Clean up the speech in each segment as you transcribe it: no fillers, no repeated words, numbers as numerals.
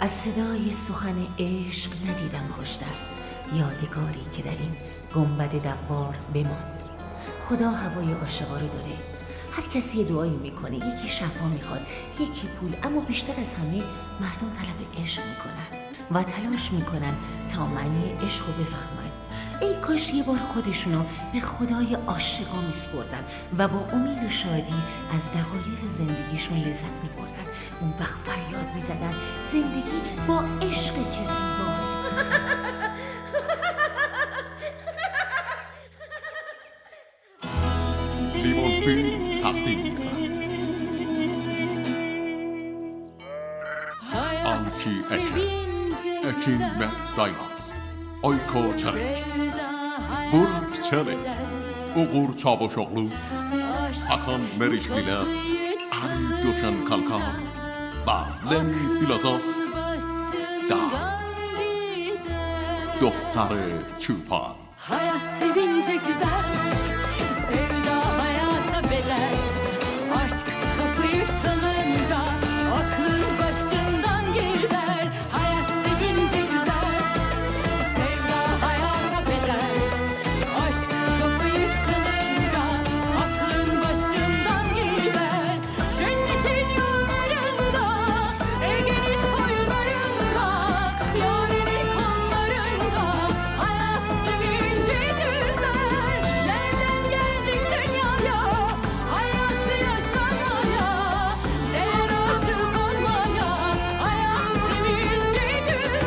از صدای سخن عشق ندیدم خوشتر، یادگاری که در این گنبد دوار بماند. خدا هوای عاشقا رو داره. هر کسی دعایی میکنه، یکی شفا میخواد، یکی پول، اما بیشتر از همه مردم طلب عشق میکنن و تلاش میکنن تا معنی عشق رو بفهمن. ای کاش یه بار خودشونو به خدای عاشقا میسپردن و با امید و شادی از دقایق زندگیشون لذت میبردن. اون وقت فریاد میزدن زندگی با عشقی که زیباست. لیموزفیلم تقدیم می‌کند Anki Ekin ve Daynaz Ayko Çelik Burç Çelik Uğur Çavuşoğlu Hakan Meriçliler Ali Duşan Kalkan Lemi Filozof Da Doktor Çupan. Hayat sevince güzel, sevda hayata bedel. Aşk kapıyı çalınca aklın başından gider. Hayat sevince güzel, sevda hayata bedel. Aşk kapıyı çalınca aklın başından gider. Cennetin yollarında, Ege'nin koylarında, Yarenin kollarında. Hayat sevince güzel. Nereden geldik dünyaya? Hayatı yaşamaya, değer aşık olmaya. Hayat sevince güzel.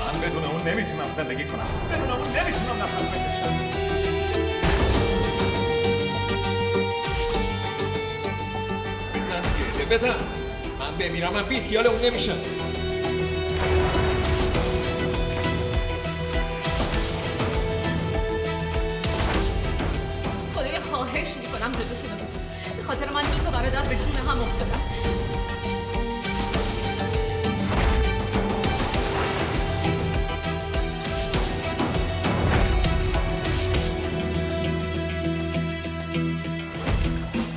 من بدون اون نمیتونم زندگی کنم. بدون اون نمیتونم نفس بکشم. بزن دیگه بزن. من بمیرم من بی خیال اون نمیشم. خدایا خواهش میکنم جلوشونو بگیر. به خاطر من 2 تا برادر به جون هم افتادن.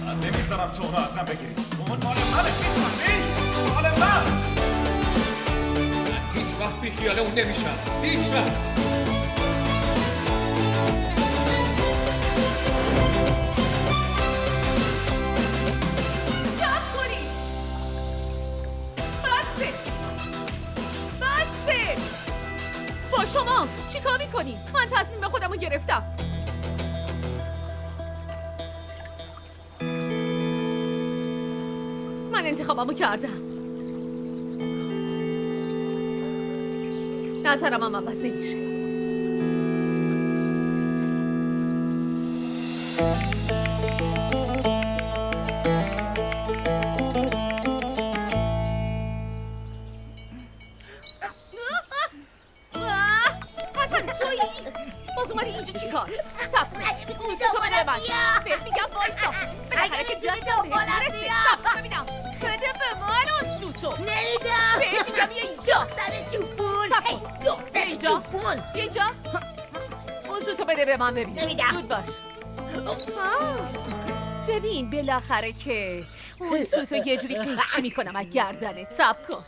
من نمیذارم تو اونو ازم بگیری. اون مال منه. میفهمی؟ مال من. من هیچ وقت بی خیال اون نمیشم. هیچ وقت. صبر کنی. بسه. بسه. با شما چی کار میکنی؟ من تصمیم خودم رو گرفتم. من انتخابمو کردم. نظرم هم عوض نمیشه. حسن تویی؟ باز اومدی اینجا چی کار؟ سب کن. تو بده من. بهت میگم وایسا. بالاخره که دستم بهت میرسه. سب کن ببینم. بده به من اون سوتو. نمیدم. بهت میگم بیا اینجا. دختر چوپون. سب کن. بیا اینجا. بیا اینجا. اون سوتو بده به من ببینم. نمیدم. زود باش. ببین بالاخره که اون سوتو یه جوری قیچی میکنم از گردنت. سب کن.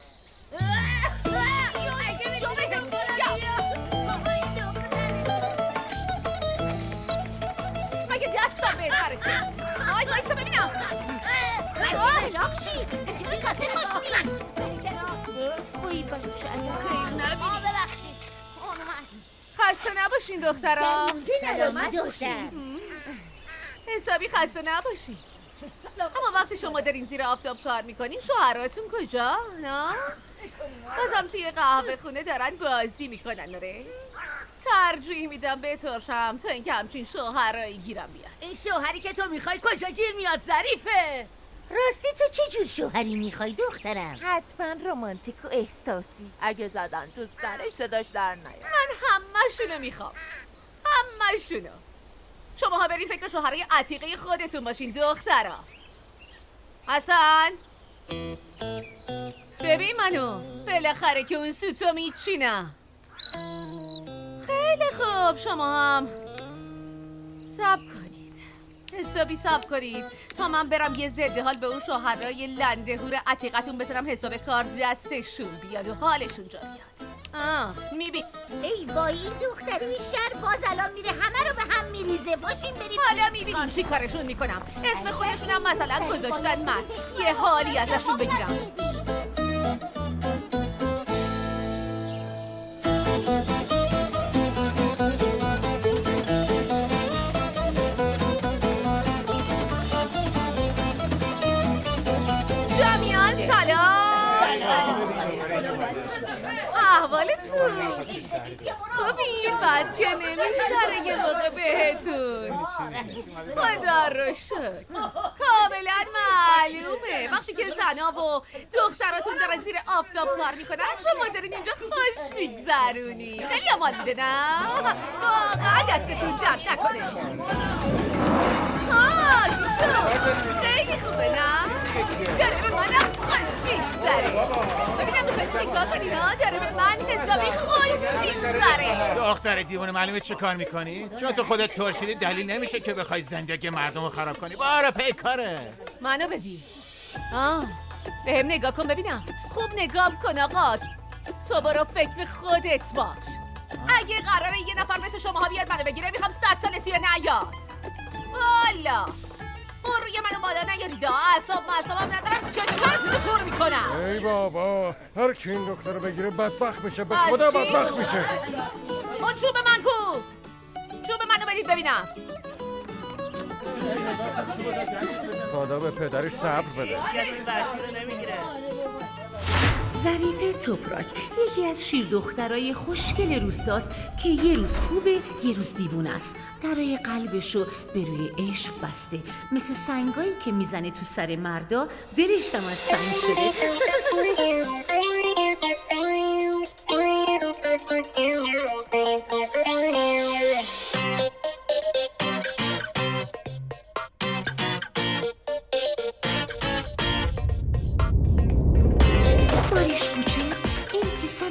مگه دستم بهت نرسه؟ آی وایسا ببینم. لاکشی میخواسته باشی من بایی بچه ببخشید خسته نباشین دخترا. سلامت دختر. حسابی خسته نباشین. اما وقتی شما دارین زیر آفتاب کار میکنین شوهراتون کجا؟ نه؟ بازم توی قهوه خونه دارن بازی میکنن. آره؟ ترجیح میدم بترشم تا اینکه همچین شوهرایی گیرم بیاد. این شوهری که تو میخوای کجا گیر میاد ظریفه؟ راستی تو چه جور شوهری میخوای دخترم؟ حتما رمانتیک و احساسی. اگه زدن تو سرش صداش در نیاد. من همه‌شونو میخوام. همه‌شونو. شماها برین فکر شوهرای عتیقه خودتون باشین دخترا. حسن ببین منو، بالاخره که اون سوتو میچینم. خیلی خوب، شما هم صبر کنید، حسابی صبر کنید تا من برم یه ضد حال به اون شوهرای لنده هور عتیقتون بزنم، حساب کار دستشون بیاد و حالشون جا بیاد. میبین ای وای این دختری شهر باز الان میره همه رو به هم میریزه. باشین بریم. حالا میبینین چی کارشون میکنم. اسم خودشونم مثلا گذاشتن من یه حالی ازشون بگیرم. جمیعان سلام. احوالتون خوبین؟ بچه نمیگذره یه موقع بهتون. خدا رو شکر کاملا معلومه وقتی که زنا و دختراتون دارن زیر آفتاب کار میکنن شما دارین اینجا خوش میگذرونی. خیلی آمال دیده نه؟ واقعا دستتون درد نکنه. چی شد؟ خیلی خوبه نه؟ داره به منم خوش میگذره. ببینم میخواید چیکار کنی ها؟ داره به من حسابی خوش میگذره. دختر دیوونه معلومه چه کار میکنی؟ چون تو خودت ترشیدی دلیل نمیشه که بخوای زندگی مردم رو خراب کنی. بارا پیکاره. منو ببین. بهم نگاه کن ببینم. خوب نگاه کن آقا. تو برو فکر خودت باش. اگه قراره یه نفر مثل شماها بیاد منو بگیره میخوام 100 سال سیاه نیاد. والا اون روی منو بالا نیارید. اعصابم ندارم. چطور کور میکنم. ای بابا هر کی این دختر رو بگیره بدبخت میشه. به خدا بدبخت میشه. اون چوب من کو. چوب منو بدید ببینم. خدا به پدرش صبر بده. ظریفه توپراک یکی از شیر دخترای خوشگل روستاست که یه روز خوبه یه روز دیوونه است. درای قلبشو به روی عشق بسته، مثل سنگایی که میزنه تو سر مردا. دلش دم از سنگ شده.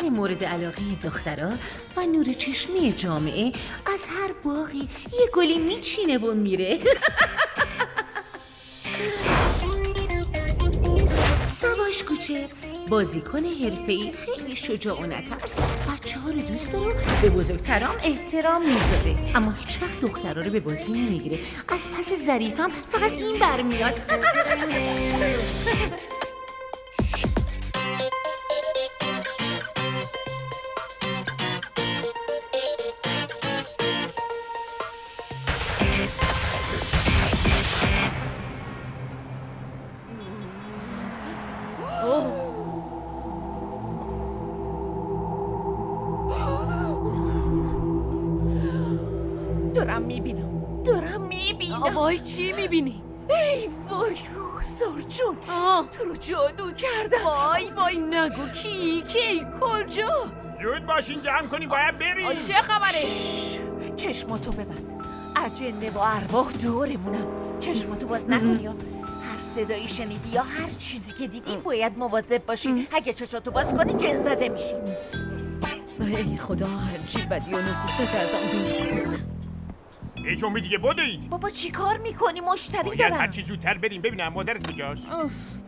مورد علاقه دخترها و نور چشمی جامعه از هر باغی یه گلی میچینه و میره. سواش کوچه بازیکن حرفه‌ای خیلی شجاع و نترس، بچه‌ها رو دوست داره و به بزرگترام احترام میذاره، اما هیچ وقت دخترها رو به بازی نمیگیره. از پس ظریفم فقط این برمیاد. دارم میبینم. وای چی میبینی؟ ای وای روزار جون تو رو جادو کردم. وای نگو کی کجا؟ زود باشین جمع کنی باید بریم. چه خبره؟ چشماتو ببند. اجنه و ارواح دورمونن. چشماتو باز نکنی یا هر صدایی شنیدی یا هر چیزی که دیدی باید مواظب باشی. اگه چشاتو باز کنی جن زده میشی. ای خدا هرچی بدی و نکوست ازم دور کن. هیچ امید دیگه بدوید. بابا چی کار میکنی؟ مشتری باید دارم. هرچی زودتر بریم ببینم مادرت کجاست.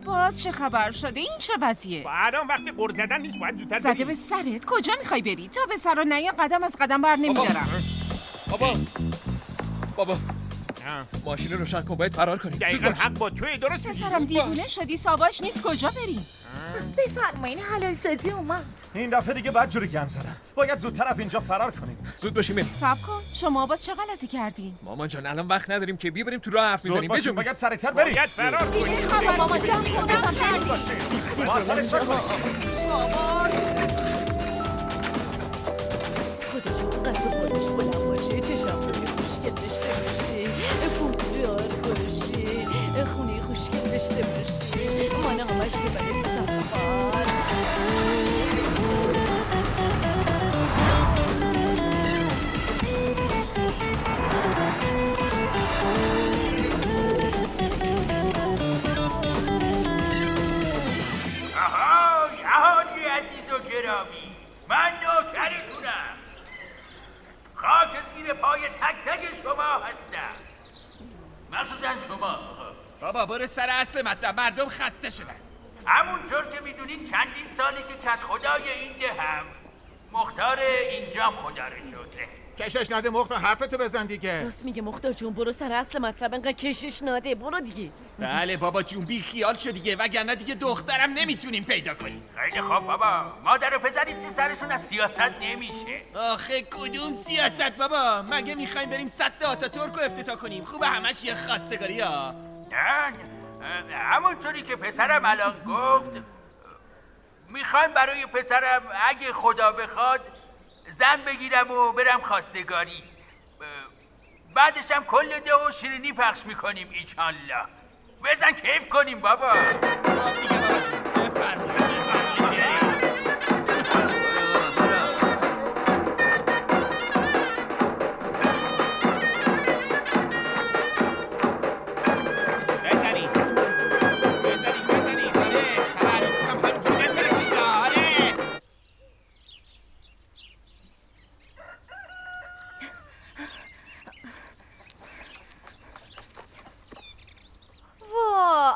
باز چه خبر شده؟ این چه وضعیه؟ الان وقتی قرض زدن نیست باید زودتر زده بریم. به سرت؟ کجا میخوای بری؟ تا به سر و نیا قدم از قدم بر نمیدارم. بابا ماشین رو روشن کن باید فرار کنیم. دقیقاً حق با توی درست میگی. پسرم دیوونه شدی ساواش نیست کجا بریم؟ بفرمایین حلال سازی اومد. این دفعه دیگه بد جوری گند زدم. باید زودتر از اینجا فرار کنیم. زود باشیم بریم. صبر کن شما باز چه غلطی کردین؟ مامان جان الان وقت نداریم که بیا بریم تو راه حرف میزنیم. باشیم باید سریعتر بریم. باید فرار کنیم. خبر ماما جان خودم کردی. خدا جون قد خودش بلند باشه، چشم روی خوشگل داشته باشه، پول دار باشه، خونه خوشگل داشته باشه. بابا برو سر اصل مطلب، مردم خسته شدن. همونطور که میدونید چندین سالی که کت خدای این ده هم مختار اینجام خدا رو شکره. کشش نده مختار، حرفتو بزن دیگه. راست میگه مختار جون، برو سر اصل مطلب، انقدر کشش نده، برو دیگه. بله بابا جون بی خیال شو دیگه، وگرنه دیگه دخترم نمیتونیم پیدا کنیم. خیلی خوب بابا، مادر و پسری چی سرشون از سیاست نمیشه. آخه کدوم سیاست بابا؟ مگه میخوایم بریم سد آتاتورک رو افتتاح کنیم؟ خوبه همش یه خواستگاری ها. نه همونطوری که پسرم الان گفت، میخوایم برای پسرم اگه خدا بخواد زن بگیرم و برم خواستگاری. بعدش هم کل ده و شیرینی پخش میکنیم ایشالله. بزن کیف کنیم بابا.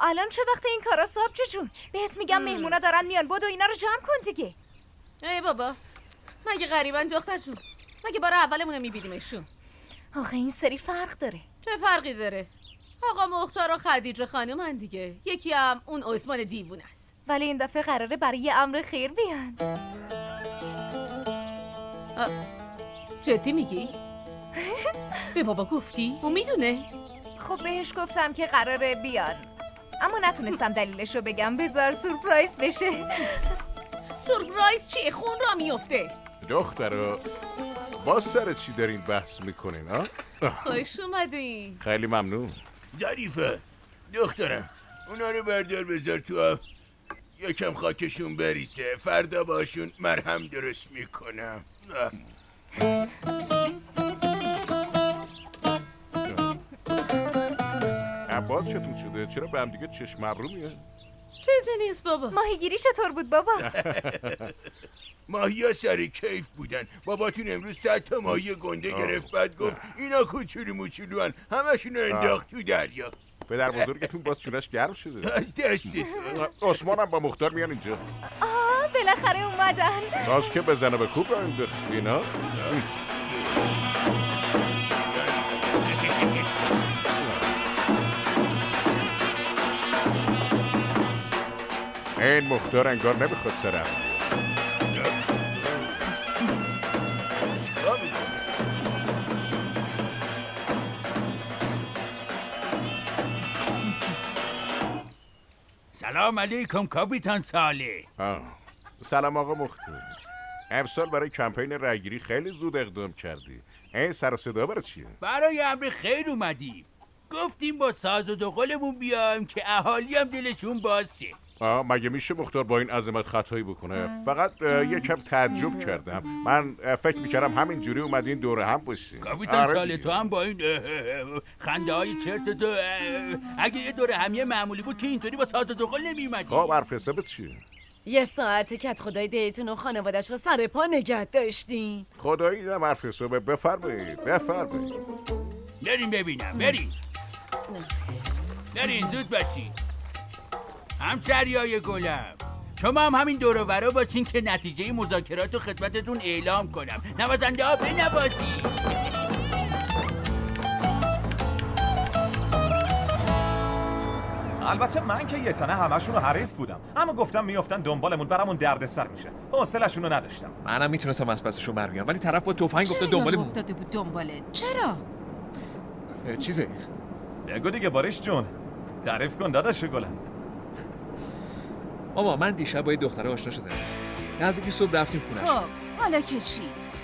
الان چه وقت این کارا صاحب جون؟ بهت میگم مهمونا دارن میان، بدو اینا رو جمع کن دیگه. ای بابا، مگه غریبن دختر جون؟ مگه بار اولمون رو میبینیمشون؟ آخه این سری فرق داره. چه فرقی داره؟ آقا مختار و خدیجه خانومن دیگه، یکی هم اون عثمان دیوونه است. ولی این دفعه قراره برای یه امر خیر بیان. جدی میگی؟ به بابا گفتی؟ اون میدونه؟ خب بهش گفتم که قراره بیان، اما نتونستم دلیلشو بگم، بذار سورپرایز بشه. سورپرایز چیه؟ خون را میفته. دخترا باز سر چی دارین بحث میکنین ها؟ خوش اومدین. خیلی ممنون. ظریفه دخترم، اونا رو بردار بذار تو یکم خاکشون بریسه، فردا باشون مرهم درست میکنم. عباس چطور شده؟ چرا به هم دیگه چشم ابرو میه؟ چیزی نیست بابا. ماهیگیری چطور بود بابا؟ ماهی ها سر کیف بودن. باباتون امروز 100 تا ماهی گنده گرفت، بعد گفت اینا کوچولو موچولو هن، همشون انداخت تو دریا. پدر بزرگتون باز چونش گرم شده. دستت عثمانم با مختار میان اینجا. بالاخره اومدن. راست که بزنه به کوب را انداختین ها؟ این مختار انگار نمیخواد سرم. سلام علیکم کاپیتان صالح. سلام آقا مختار. امسال برای کمپین رایگیری خیلی زود اقدام کردی. این سر و صدا برای چیه؟ برای امر خیر اومدیم. گفتیم با ساز و دقلمون بیایم که اهالی هم دلشون باز شه. مگه میشه مختار با این عظمت خطایی بکنه؟ فقط یکم تعجب کردم. من فکر میکردم همین جوری اومدین دوره هم باشین. کاپیتان صالح تو هم با این خنده های چرت تو اگه یه دوره همیه معمولی بود که اینطوری با ساز و دقل نمیومدی. خب حرف حسابت چیه؟ یه ساعت کت خدای دیتون و خانوادش رو سر پا نگه داشتین. خدایی اینم حرف حسابه. بفرمایید. بریم ببینم. برین زود باشین. همشهریای گلم، شما هم همین دور و برا باشین که نتیجه مذاکرات رو خدمتتون اعلام کنم. نوازنده ها بنوازین. البته من که یه تنه همشون رو حریف بودم، اما گفتم میافتن دنبالمون، برامون دردسر میشه. حوصله‌شون رو نداشتم. منم میتونستم از پسشون بر بیام، ولی طرف با تفنگ گفته دنبالمون. افتاده بود دنبالت. چرا؟ چیزه؟ بگو دیگه باریش جون. تعریف کن داداش گلم. ماما من دیشب با یه دختره آشنا شدم. نزدیک صبح رفتیم خونش. خب حالا که چی؟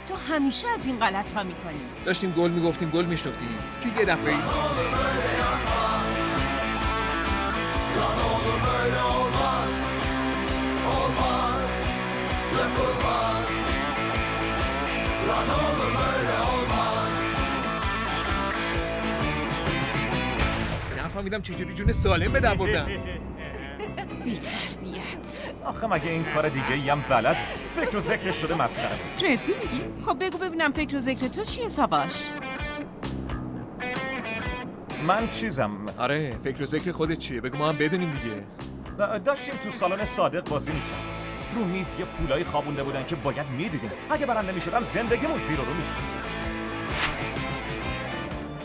تو همیشه از این غلط ها میکنی. داشتیم گل میگفتیم، گل میشنفتیم که یه دفعه نفهمیدم چجوری جون سالم به در بردم. بی تربیت. آخه مگه این کار دیگه هم بلد؟ فکر و ذکرش شده مسخره. جدی میگی؟ خب بگو ببینم فکر و ذکر تو چیه ساواش؟ من چیزم. آره فکر و ذکر خودت چیه؟ بگو ما هم بدونیم دیگه. داشتیم تو سالن صادق بازی میکرد. رو میز یه پولایی خوابونده بودن که باید میدیدیم. اگه برنده میشدم زندگیمون زیر رو میشد.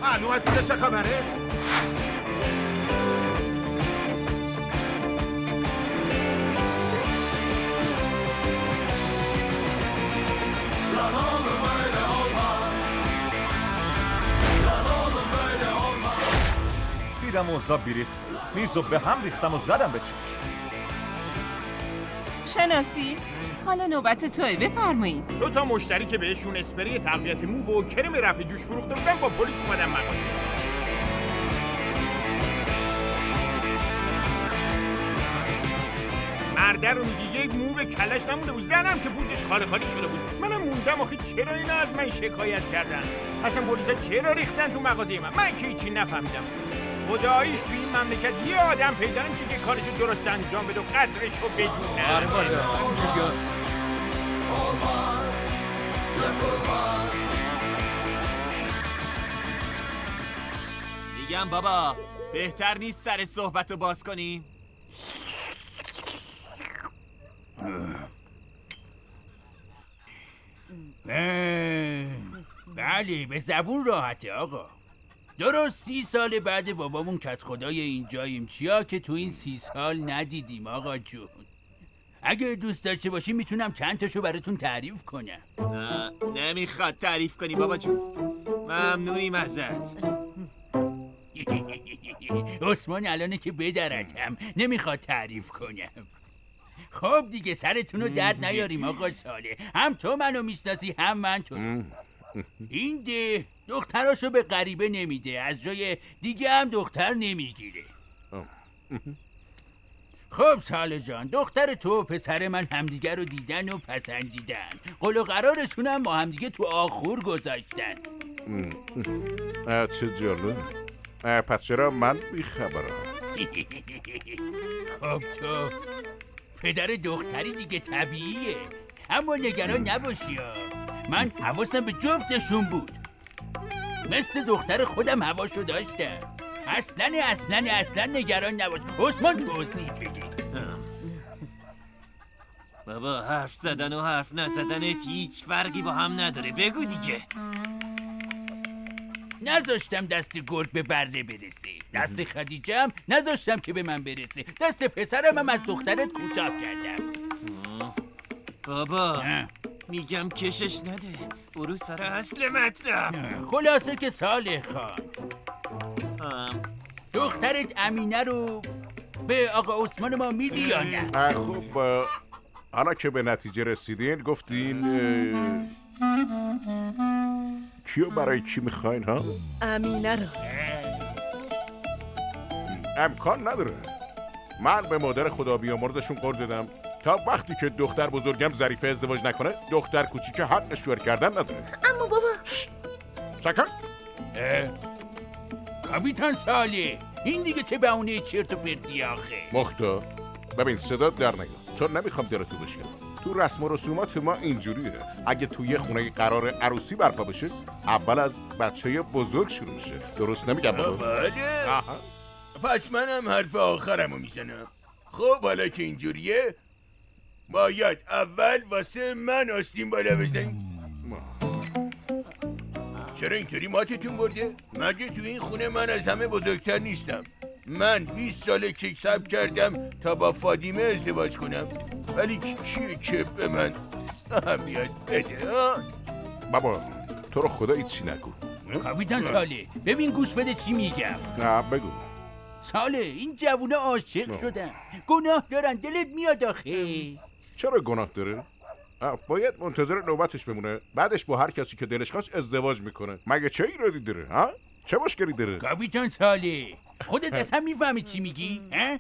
معلوم است چه خبره؟ دیدم اوضاع بیریخت. میزو به هم ریختم و زدم به چیک. شناسی حالا نوبت توئه، بفرمایید. 2 مشتری که بهشون اسپری تقویت مو و کرم رفع جوش فروخته بودن با پلیس اومدن مغازه. مرده رو میگی یک مو به کلش نمونده بود، زنم که پوزش خالی خالی شده بود. منم موندم آخه چرا اینا از من شکایت کردن؟ اصلا پلیسا چرا ریختن تو مغازه من که هیچی نفهمیدم. خداییش تو این مملکت یه آدم پیدا نمیشه که کارشو درست انجام بده و قدرشو بدونه. آره والا میگم بابا بهتر نیست سر صحبتو باز کنیم؟ بله به زبون راحته آقا. درست 30 سال بعد بابامون کت خدای اینجاییم، چیا که تو این 30 سال ندیدیم آقا جون. اگه دوست داشته باشی میتونم چند تاشو براتون تعریف کنم. نه نمیخواد تعریف کنی بابا جون، ممنونیم ازت. عثمان الانه که بدرتم نمیخواد تعریف کنم. خب دیگه سرتون رو درد نیاریم آقا ساله، هم تو منو میشناسی هم من تو. این ده دختراشو به غریبه نمیده، از جای دیگه هم دختر نمیگیره. خب ساله جان، دختر تو و پسر من همدیگه رو دیدن و پسندیدن، قول و قرارشون هم با همدیگه تو آخور گذاشتن. چه جالب. پس چرا من بیخبرم؟ خب تو پدر دختری دیگه طبیعیه، اما نگران نباشی ها. من حواسم به جفتشون بود، مثل دختر خودم حواسو داشتم. اصلا نگران نباش. عثمان توضیح بده. بابا حرف زدن و حرف نزدنت هیچ فرقی با هم نداره، بگو دیگه. نذاشتم دست گرد به بره برسه، دست خدیجه هم نذاشتم که به من برسه، دست پسرم هم از دخترت کوتاه کردم. بابا میگم کشش نده، برو سر اصل مطلب. خلاصه که صالح خان دخترت امینه رو به آقا عثمان ما میدی یا نه؟ خب حالا که به نتیجه رسیدین گفتین کیو برای کی میخواین ها؟ امینه رو. امکان نداره. من به مادر خدا بیامرزشون قول دادم تا وقتی که دختر بزرگم ظریفه ازدواج نکنه دختر کوچیک حق شوهر کردن نداره. اما بابا سکت. کاپیتان صالح، این دیگه چه بهونه چرت و پرتی آخه؟ مختار ببین صدا در نگاه، چون نمیخوام دلتو بشکنم. تو رسم و رسومات ما اینجوریه، اگه تو یه خونه قرار عروسی برپا بشه اول از بچه بزرگ شروع میشه. درست نمیگم بابا؟ بله. پس منم حرف آخرمو میزنم. خب حالا که اینجوریه باید اول واسه من آستین بالا بزنیم. چرا اینطوری ماتتون برده؟ مگه تو این خونه من از همه بزرگتر نیستم؟ من 20 ساله کیک صبر کردم تا با فاطمه ازدواج کنم، ولی کیه که به من اهمیت بده؟ بابا تو رو خدا هیچی نگو. کاپیتان صالح ببین گوش بده چی میگم. نه بگو. صالح این جوونا عاشق شدن، گناه دارن، دلت میاد آخه. چرا گناه داره؟ باید منتظر نوبتش بمونه، بعدش با هر کسی که دلش خواست ازدواج میکنه. مگه چه ایرادی داره؟ ها؟ چه مشکلی داره؟ کاپیتان صالح خودت اصلا میفهمی چی میگی؟ ها؟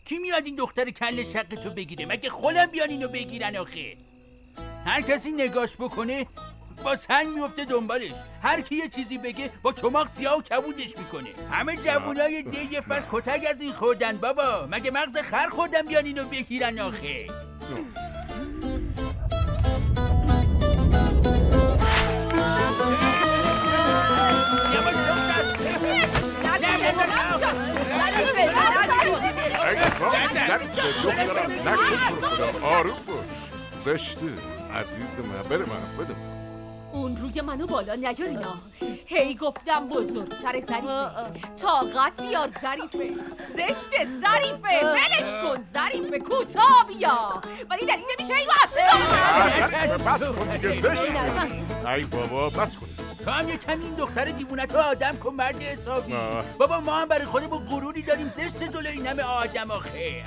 کی میاد این دختر کله شق تو بگیره؟ مگه خودم بیان اینو بگیرن آخه؟ هر کسی نگاش بکنه با سنگ میفته دنبالش، هر کی یه چیزی بگه با چماق سیاه و کبودش میکنه. همه جوونای دیگه پس کتک از این خوردن بابا، مگه مغز خر خوردن بیان اینو بگیرن آخه؟ دخترم نکن خدا. آروم باش. زشته عزیز من. بده من. اون روی منو بالا نیارینا. هی گفتم بزرگتر ظریفه. طاقت بیار ظریفه. زشته ظریفه. ولش کن ظریفه. کوتاه بیا. ولی دلیل نمیشه ای ظریفه بس کن دیگه. زشته. ای بابا بس کن. تو هم یکم این دختر دیوونت رو آدم کن مرد حسابی. بابا ما هم برای خودمون غروری داریم. زشت جلو این همه آدم آخه.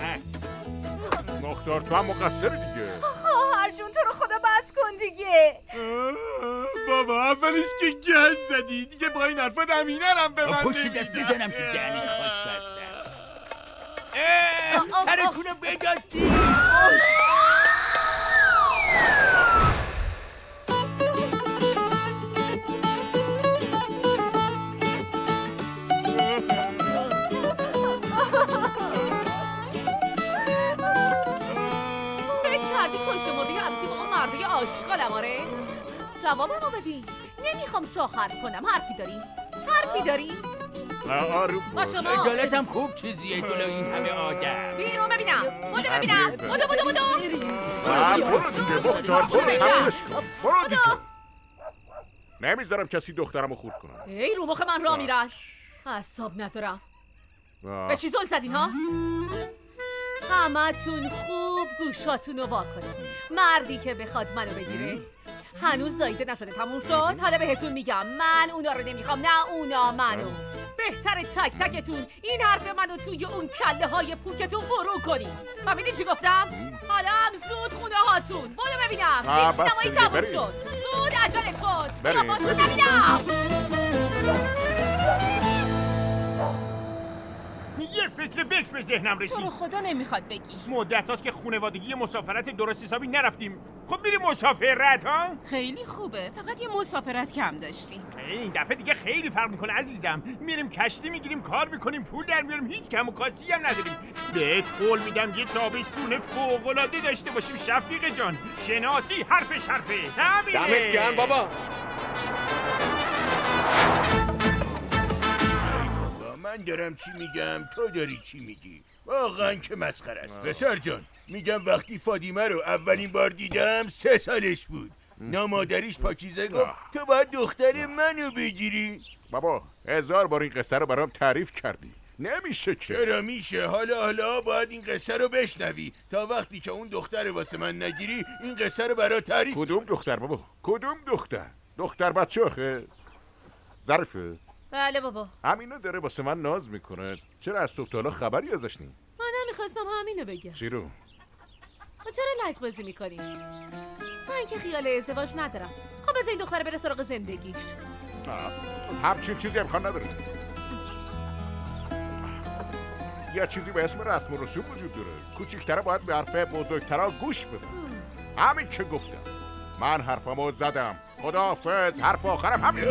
مختار تو هم مقصر دیگه. خواهر جون تو رو خدا بس کن دیگه. بابا اولش که گل زدی دیگه با این حرفات امینرم به من پشت دست بزنم تو دهنش خاک برسن. سرتونو بجاتی. آشغالم آره؟ جوابمو بدین. نمیخوام شاه حرف کنم. حرفی داری؟ آروم باش. شما اجالتم خوب چیزیه جلو این همه آدم. بیرون ببینم. بدو. برو دیگه مختار. برو دیگه. نمیذارم کسی دخترمو خورد کنه. ای رو مخ من را میرش. اعصاب ندارم. به چی زل زدین ها؟ همتون خوب گوشاتونو وا کنید. مردی که بخواد منو بگیره هنوز زایده نشده تموم شد. حالا بهتون میگم من اونا رو نمیخوام، نه اونا منو. بهتره تک تکتون این حرف منو توی اون کله های پوکتون فرو کنید. فهمیدین چی گفتم؟ حالا هم زود خونه هاتون. برو ببینم این سینمایی تموم شد. زود عجله کن. قیافاتون نبینم. یه فکر بک به ذهنم رسید. تو رو خدا نمیخواد بگی. مدت هاست که خونوادگی مسافرت درست حسابی نرفتیم. خب میریم مسافرت ها؟ خیلی خوبه. فقط یه مسافرت کم داشتیم. این دفعه دیگه خیلی فرق میکنه عزیزم. میریم کشتی میگیریم، کار میکنیم، پول در میاریم، هیچ کم و کاستی هم نداریم. بهت قول میدم یه تابستون فوق العاده داشته باشیم شفیق جان. شناسی حرفش حرفه. همینه. دمت گرم بابا. من دارم چی میگم تو داری چی میگی؟ واقعا که مسخره است. پسر جان میگم وقتی فاطمه رو اولین بار دیدم 3 سالش بود. نامادریش پاکیزه گفت تو باید دختر منو بگیری. بابا 1000 بار این قصه رو برام تعریف کردی. نمیشه که. چرا میشه؟ حالا باید این قصه رو بشنوی تا وقتی که اون دختر واسه من نگیری این قصه رو برات تعریف. کدوم دختر بابا؟ کدوم دختر؟ دختر بچه آخه؟ ظریفه؟ بله بابا. همینو داره واسه من ناز میکنه. چرا از صبح تا حالا خبری ازش نی؟ من نمیخواستم همینو بگم. چی رو؟ چرا لج بازی میکنی؟ من که خیال ازدواج ندارم. خب بذار این دختر بره سراغ زندگیش. همچین چیزی امکان نداره. یه چیزی به اسم رسم و رسوم وجود داره. کوچیک‌تره باید به حرف بزرگترها گوش بده. همین که گفتم. من حرفمو زدم. خداحافظ. حرف آخرم همین.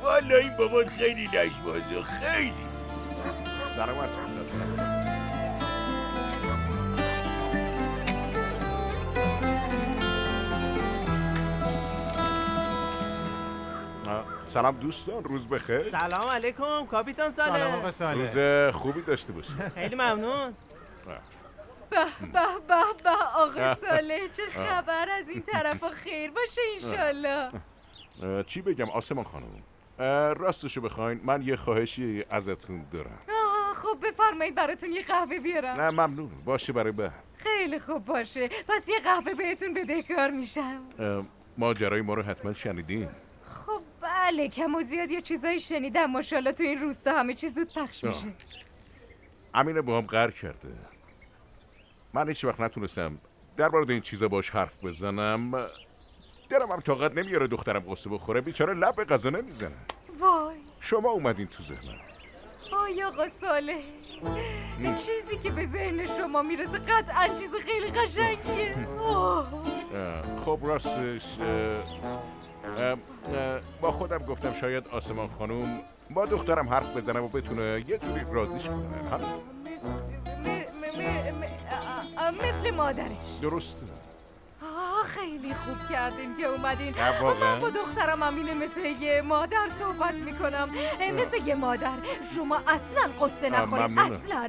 والا این بابات خیلی لجبازه. خیلی. سلامت. سلام دوستان، روز بخیر. سلام علیکم کاپیتان صالح. سلام آقا صالح. روز خوبی داشته باشی. خیلی ممنون. به آقا صالح، چه خبر از این طرفا؟ خیر باشه انشالله. چی بگم آسمان خانم؟ راستشو بخواین من یه خواهشی ازتون دارم. خب بفرمایید براتون یه قهوه بیارم. نه ممنون، باشه برای به. خیلی خوب باشه، پس یه قهوه بهتون بدهکار میشم. ماجرای ما رو حتما شنیدین؟ خب بله، کم و زیاد یه چیزایی شنیدم. ماشاءالله تو این روستا همه چیز زود پخش میشه. امینه با هم قهر کرده. من هیچ وقت نتونستم در مورد این چیزا باش حرف بزنم. دلم هم طاقت نمیاره دخترم قصه بخوره. بیچاره لب به غذا نمیزنه. وای شما اومدین تو ذهنم. وای آقا صالح، این چیزی که به ذهن شما میرسه قطعا چیز خیلی قشنگیه. خب راستش با خودم گفتم شاید آسمان خانوم با دخترم حرف بزنم و بتونه یه جوری راضیش کنه. مثل مادرش. درسته. خیلی خوب کردین که اومدین. واقعا من با دخترم امینه مثل یه مادر صحبت میکنم. مثل یه مادر. شما اصلا قصه نخورید. اصلا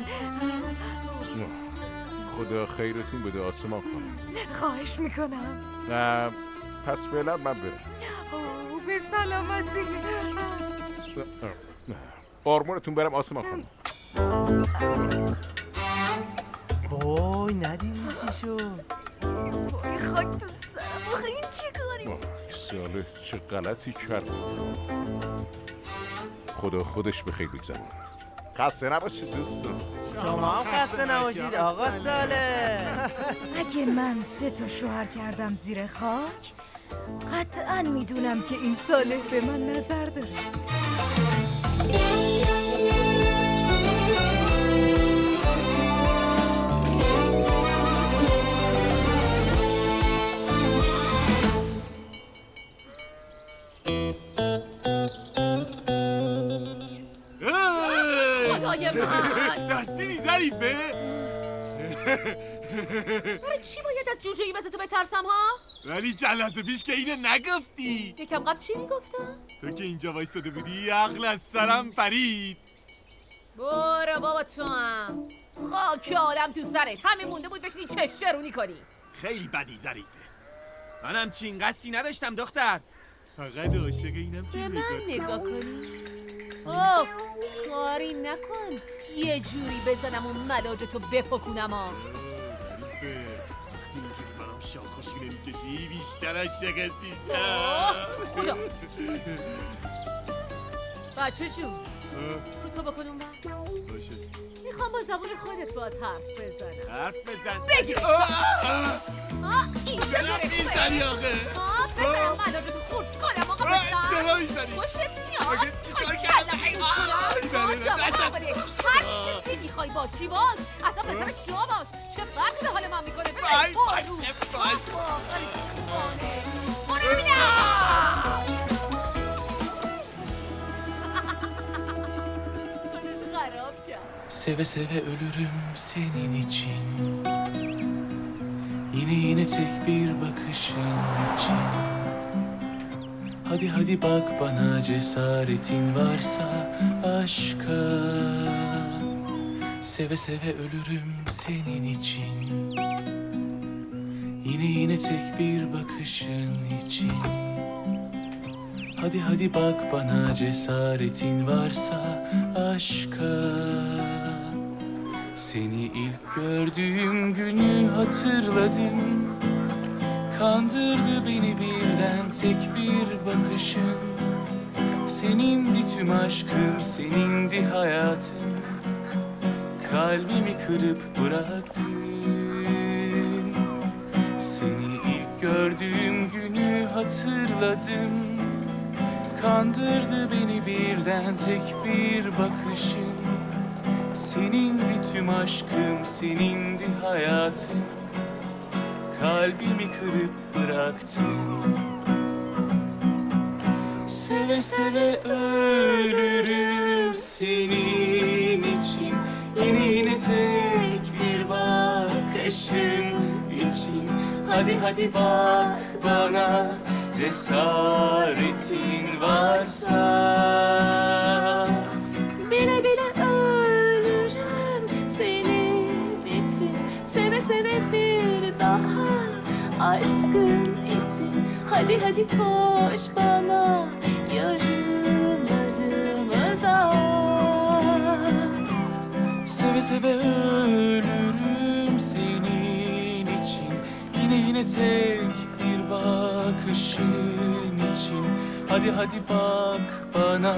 خدا خیرتون بده آسمان خانم. خواهش میکنم. نه پس فعلا من برم. به سلامتی. آرمانتون برم آسمان خانم. وای ندیدی چی شد؟ وای خاک تو سرم. آخه این چه کاری؟ ساله چه غلطی کرد. خدا خودش به خیر بگذره. خسته نباشید دوستان. شما هم خسته نباشید آقا ساله. اگه من 3 تا شوهر کردم زیر خاک، قطعا میدونم که این صالح به من نظر داره. خدای من درسینی ظریفه؟ برای چی باید از جوجه‌ای مثل تو بترسم ها؟ ولی چند لحظه پیش که اینو نگفتی. یکم قبل چی میگفتم؟ تو که اینجا وایستاده بودی عقل از سرم پرید. برو بابا تو هم خاک آدم تو سرت. همین مونده بود بشینی چشترونی کنی. خیلی بدی ظریفه. منم چین قصی نداشتم دختر. فقط عاشق اینم که به من نگاه کنی. اوه کاری نکن یه جوری بزنم اون ملاجتو بپکنم ها. اینجوری منم شاخوشی نمیکشی بیشتر از شگت بیشتر. خدا بچه جون رو تو بکن اون باشه. میخوام با زبون خودت باز حرف بزنم. حرف بزن. بگیر این چه میزنی آقه؟ بزنم ملاجتو خورد کنم آقا بزن. چرا میزنی؟ خوشت میاد؟ خواهی کلمه هر کسی میخوای باشی باش. اصلا پسر شما باش. چه فرقی به حال من میکنه؟ باش برو ببینم. Seve seve ölürüm senin için. Yine tek bir bakışın için. Hadi hadi bak bana cesaretin varsa aşka. Seve seve ölürüm senin için. Yine tek bir bakışın için. Hadi hadi bak bana cesaretin varsa aşka. Seni ilk gördüğüm günü hatırladım. Kandırdı beni birden tek bir bakışın. Senindi tüm aşkım, senindi hayatım. Kalbimi kırıp bıraktın. Seni ilk gördüğüm günü hatırladım. Kandırdı beni birden tek bir bakışın. Senindi tüm aşkım, senindi hayatım. Kalbimi kırıp bıraktın. Seve seve ölürüm senin için. Yine tek bir bakışın için. Hadi hadi bak bana cesaretin varsa. Bile bile ölürüm senin için. Seve seve bir daha aşkın için. Hadi hadi koş bana yarınlarımıza. Seve seve ölürüm senin için. Yine tek bir bakışın için. Hadi hadi bak bana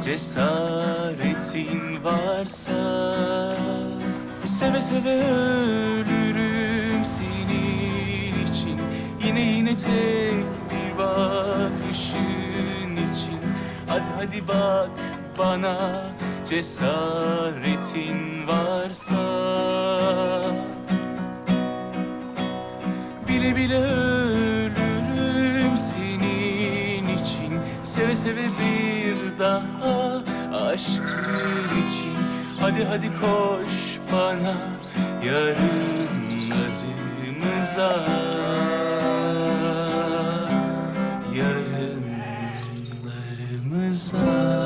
cesaretin varsa. Seve seve ölürüm senin için. Yine tek bir bakışın için. Hadi hadi bak bana cesaretin varsa. Bile bile ölürüm senin için. Seve seve bir daha aşkın için. Hadi hadi koş bana yarınlarımıza. Yarınlarımıza.